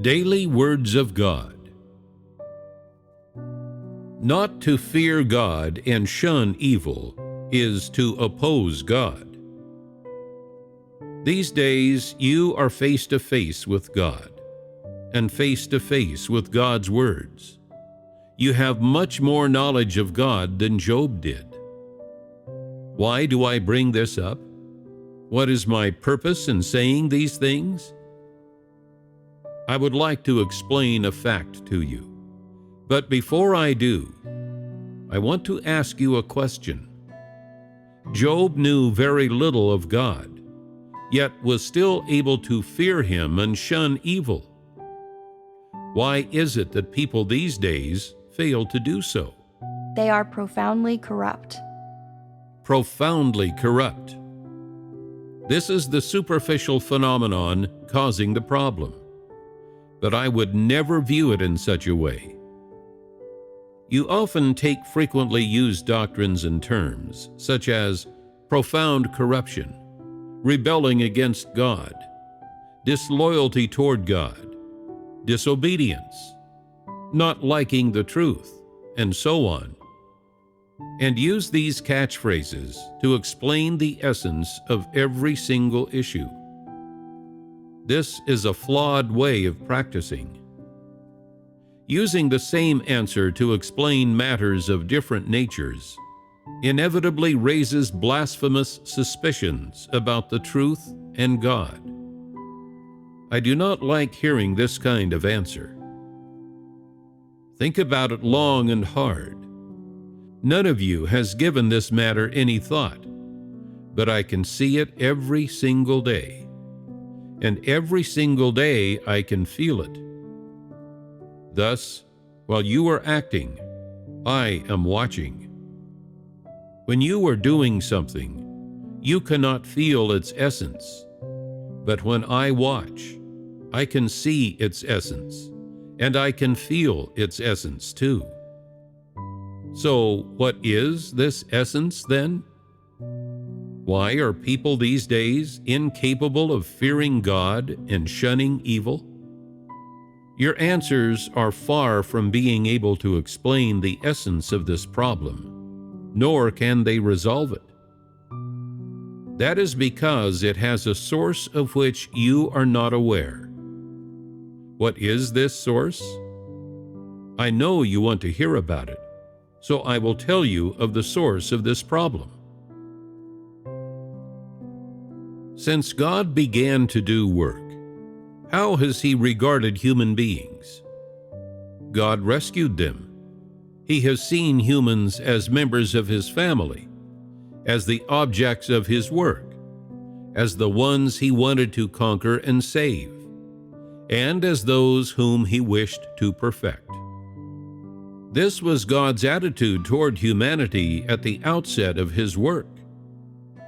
Daily Words of God. Not to fear God and shun evil is to oppose God. These days you are face to face with God, and face to face with God's words. You have much more knowledge of God than Job did. Why do I bring this up? What is my purpose in saying these things? I would like to explain a fact to you. But before I do, I want to ask you a question. Job knew very little of God, yet was still able to fear him and shun evil. Why is it that people these days fail to do so? They are profoundly corrupt. Profoundly corrupt. This is the superficial phenomenon causing the problem. But I would never view it in such a way. You often take frequently used doctrines and terms, such as profound corruption, rebelling against God, disloyalty toward God, disobedience, not liking the truth, and so on, and use these catchphrases to explain the essence of every single issue. This is a flawed way of practicing. Using the same answer to explain matters of different natures inevitably raises blasphemous suspicions about the truth and God. I do not like hearing this kind of answer. Think about it long and hard. None of you has given this matter any thought, but I can see it every single day. And every single day I can feel it. Thus, while you are acting, I am watching. When you are doing something, you cannot feel its essence. But when I watch, I can see its essence, and I can feel its essence too. So, what is this essence then? Why are people these days incapable of fearing God and shunning evil? Your answers are far from being able to explain the essence of this problem, nor can they resolve it. That is because it has a source of which you are not aware. What is this source? I know you want to hear about it, so I will tell you of the source of this problem. Since God began to do work, how has He regarded human beings? God rescued them. He has seen humans as members of His family, as the objects of His work, as the ones He wanted to conquer and save, and as those whom He wished to perfect. This was God's attitude toward humanity at the outset of His work.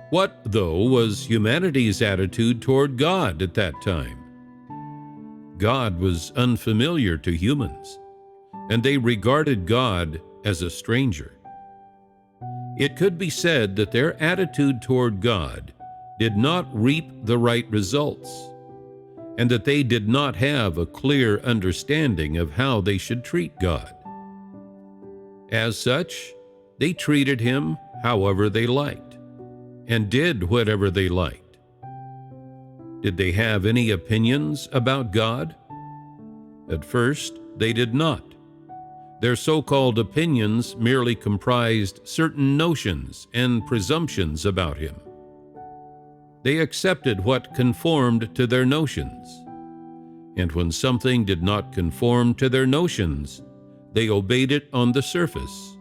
What, though, was humanity's attitude toward God at that time? God was unfamiliar to humans, and they regarded God as a stranger. It could be said that their attitude toward God did not reap the right results, and that they did not have a clear understanding of how they should treat God. As such, they treated Him however they liked, and did whatever they liked. Did they have any opinions about God? At first, they did not. Their so-called opinions merely comprised certain notions and presumptions about Him. They accepted what conformed to their notions, and when something did not conform to their notions, they obeyed it on the surface,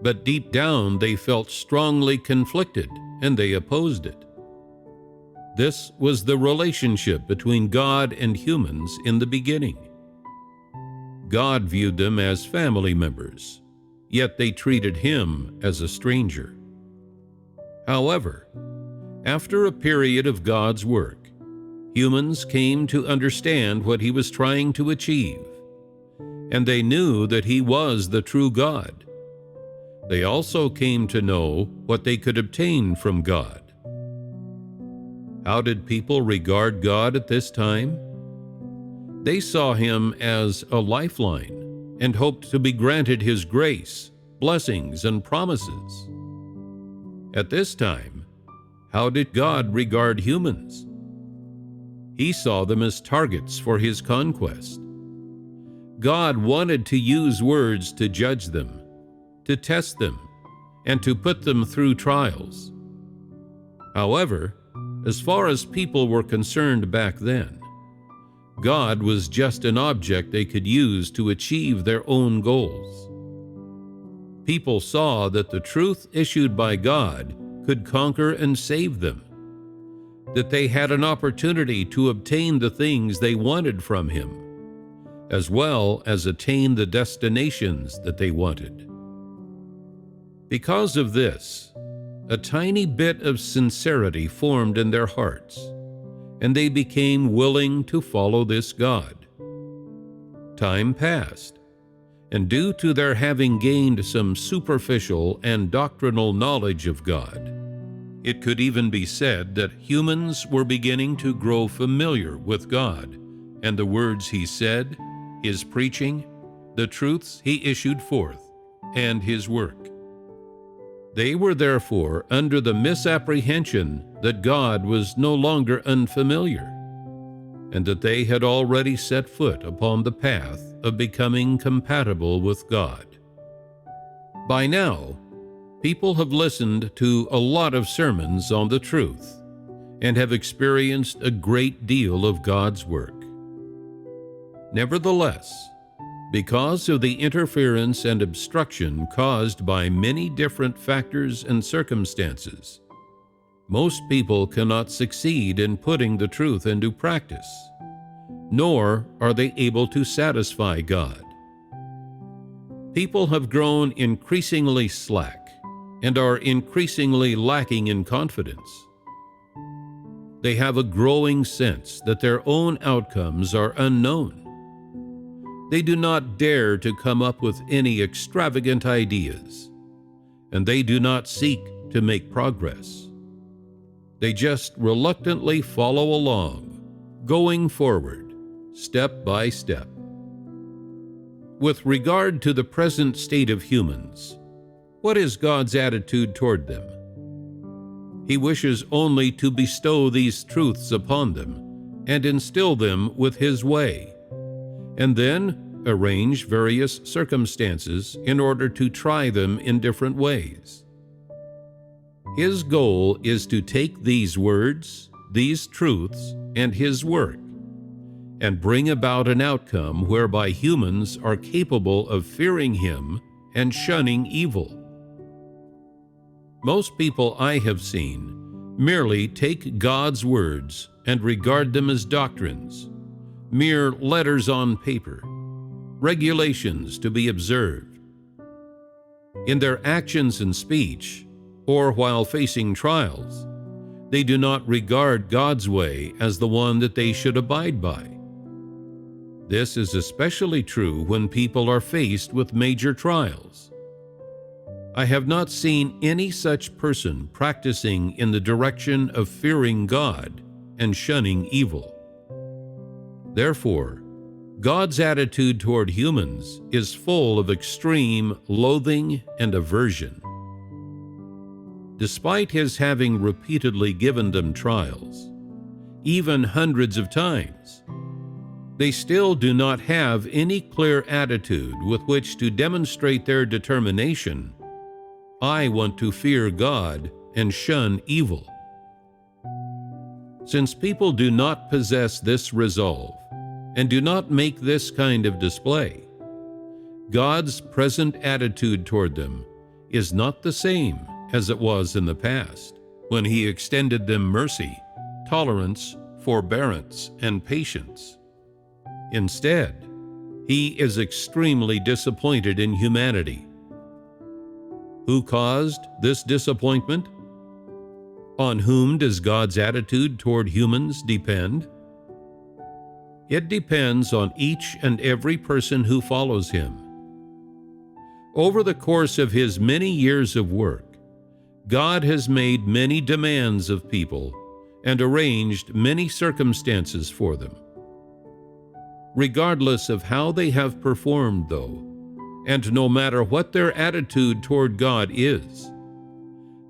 but deep down they felt strongly conflicted and they opposed it. This was the relationship between God and humans in the beginning. God viewed them as family members, yet they treated Him as a stranger. However, after a period of God's work, humans came to understand what He was trying to achieve, and they knew that He was the true God. They also came to know what they could obtain from God. How did people regard God at this time? They saw him as a lifeline and hoped to be granted his grace, blessings, and promises. At this time, how did God regard humans? He saw them as targets for his conquest. God wanted to use words to judge them, to test them, and to put them through trials. However, as far as people were concerned back then, God was just an object they could use to achieve their own goals. People saw that the truth issued by God could conquer and save them, that they had an opportunity to obtain the things they wanted from him, as well as attain the destinations that they wanted. Because of this, a tiny bit of sincerity formed in their hearts, and they became willing to follow this God. Time passed, and due to their having gained some superficial and doctrinal knowledge of God, it could even be said that humans were beginning to grow familiar with God and the words he said, his preaching, the truths he issued forth, and his work. They were therefore under the misapprehension that God was no longer unfamiliar, and that they had already set foot upon the path of becoming compatible with God. By now, people have listened to a lot of sermons on the truth and have experienced a great deal of God's work. Nevertheless, because of the interference and obstruction caused by many different factors and circumstances, most people cannot succeed in putting the truth into practice, nor are they able to satisfy God. People have grown increasingly slack and are increasingly lacking in confidence. They have a growing sense that their own outcomes are unknown. They do not dare to come up with any extravagant ideas, and they do not seek to make progress. They just reluctantly follow along, going forward, step by step. With regard to the present state of humans, what is God's attitude toward them? He wishes only to bestow these truths upon them and instill them with his way, and then arrange various circumstances in order to try them in different ways. His goal is to take these words, these truths, and his work, and bring about an outcome whereby humans are capable of fearing him and shunning evil. Most people I have seen merely take God's words and regard them as doctrines, mere letters on paper, regulations to be observed. In their actions and speech, or while facing trials, they do not regard God's way as the one that they should abide by. This is especially true when people are faced with major trials. I have not seen any such person practicing in the direction of fearing God and shunning evil. Therefore, God's attitude toward humans is full of extreme loathing and aversion. Despite his having repeatedly given them trials, even hundreds of times, they still do not have any clear attitude with which to demonstrate their determination. I want to fear God and shun evil. Since people do not possess this resolve and do not make this kind of display, God's present attitude toward them is not the same as it was in the past, when he extended them mercy, tolerance, forbearance, and patience. Instead, he is extremely disappointed in humanity. Who caused this disappointment? On whom does God's attitude toward humans depend? It depends on each and every person who follows him. Over the course of his many years of work, God has made many demands of people and arranged many circumstances for them. regardless of how they have performed, though, and no matter what their attitude toward God is.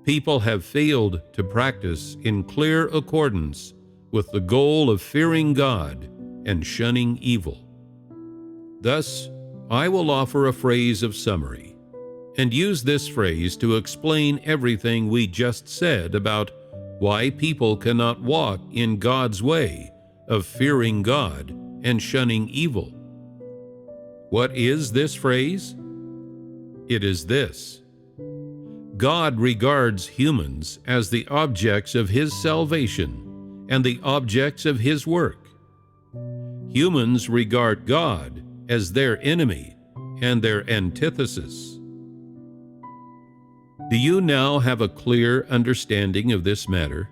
People have failed to practice in clear accordance with the goal of fearing God and shunning evil. Thus, I will offer a phrase of summary, and use this phrase to explain everything we just said about why people cannot walk in God's way of fearing God and shunning evil. What is this phrase? It is this: God regards humans as the objects of His salvation and the objects of His work. Humans regard God as their enemy and their antithesis. Do you now have a clear understanding of this matter?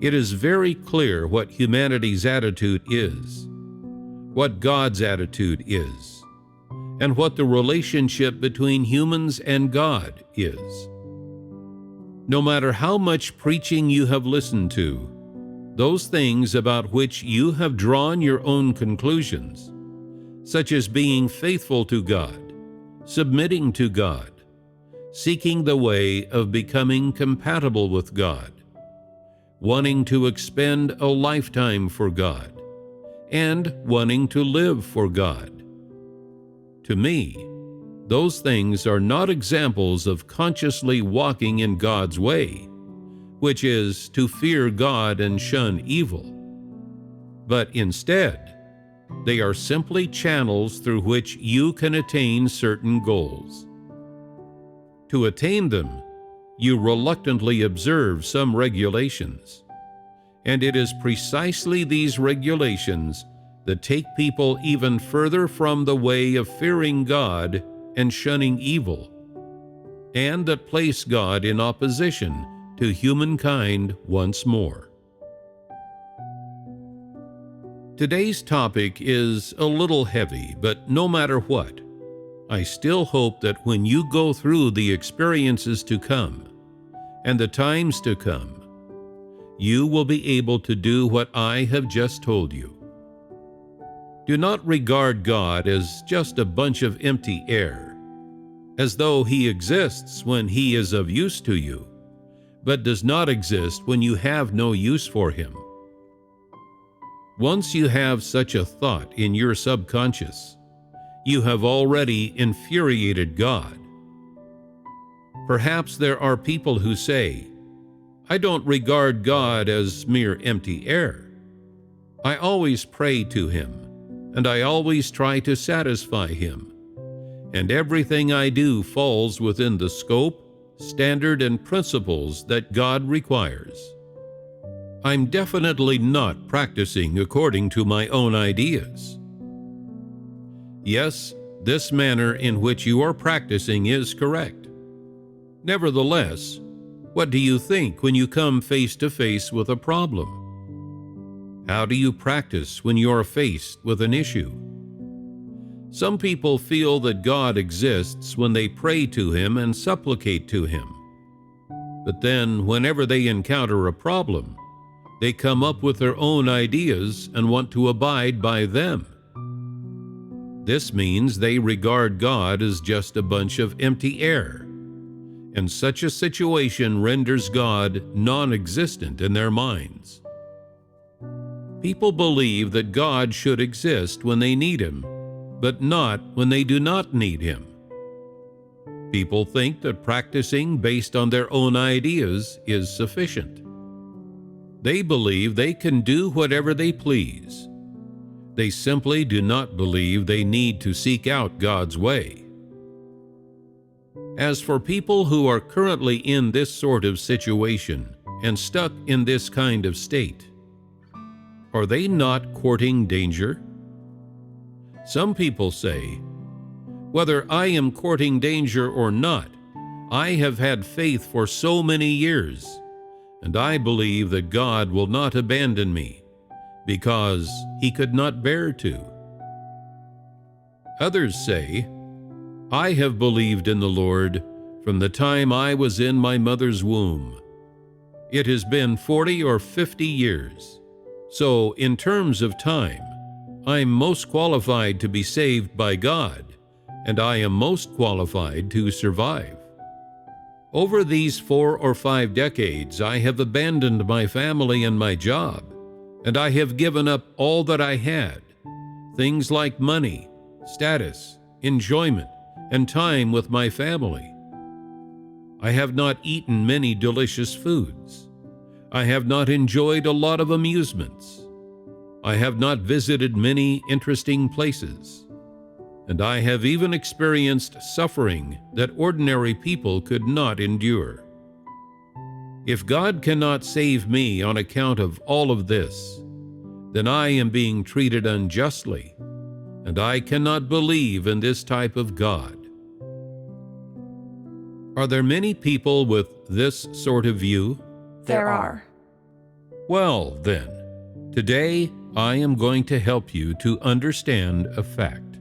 It is very clear what humanity's attitude is, what God's attitude is, and what the relationship between humans and God is. No matter how much preaching you have listened to, those things about which you have drawn your own conclusions, such as being faithful to God, submitting to God, seeking the way of becoming compatible with God, wanting to expend a lifetime for God, and wanting to live for God. To me, those things are not examples of consciously walking in God's way, which is to fear God and shun evil, but instead, they are simply channels through which you can attain certain goals. To attain them, you reluctantly observe some regulations, and it is precisely these regulations that take people even further from the way of fearing God and shunning evil, and that place God in opposition to humankind once more. Today's topic is a little heavy, but no matter what, I still hope that when you go through the experiences to come and the times to come, you will be able to do what I have just told you. Do not regard God as just a bunch of empty air, as though He exists when He is of use to you, but does not exist when you have no use for Him. Once you have such a thought in your subconscious, you have already infuriated God. Perhaps there are people who say, "I don't regard God as mere empty air. I always pray to Him, and I always try to satisfy Him, and everything I do falls within the scope, standard, and principles that God requires. I'm definitely not practicing according to my own ideas." Yes, this manner in which you are practicing is correct. Nevertheless, what do you think when you come face to face with a problem? How do you practice when you are faced with an issue? Some people feel that God exists when they pray to Him and supplicate to Him. But then, whenever they encounter a problem, they come up with their own ideas and want to abide by them. This means they regard God as just a bunch of empty air, and such a situation renders God non-existent in their minds. People believe that God should exist when they need Him, but not when they do not need Him. People think that practicing based on their own ideas is sufficient. They believe they can do whatever they please. They simply do not believe they need to seek out God's way. As for people who are currently in this sort of situation and stuck in this kind of state, are they not courting danger? Some people say, "Whether I am courting danger or not, I have had faith for so many years, and I believe that God will not abandon me, because He could not bear to." Others say, "I have believed in the Lord from the time I was in my mother's womb. It has been 40 or 50 years, so in terms of time, I'm most qualified to be saved by God, and I am most qualified to survive. Over these 4 or 5 decades, I have abandoned my family and my job, and I have given up all that I had, things like money, status, enjoyment, and time with my family. I have not eaten many delicious foods. I have not enjoyed a lot of amusements. I have not visited many interesting places. And I have even experienced suffering that ordinary people could not endure. If God cannot save me on account of all of this, then I am being treated unjustly, and I cannot believe in this type of God. Are there many people with this sort of view? There are. Well, then, today I am going to help you to understand a fact.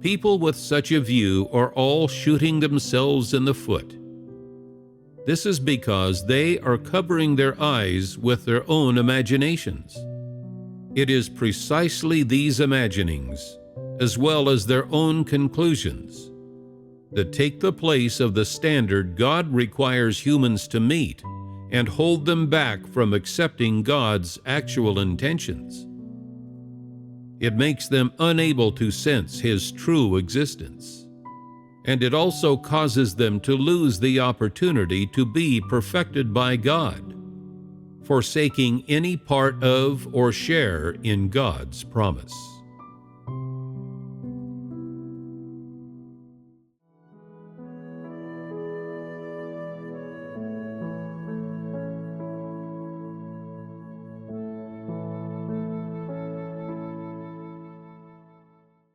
People with such a view are all shooting themselves in the foot. This is because they are covering their eyes with their own imaginations. It is precisely these imaginings, as well as their own conclusions, that take the place of the standard God requires humans to meet and hold them back from accepting God's actual intentions. It makes them unable to sense His true existence, and it also causes them to lose the opportunity to be perfected by God, forsaking any part of or share in God's promise.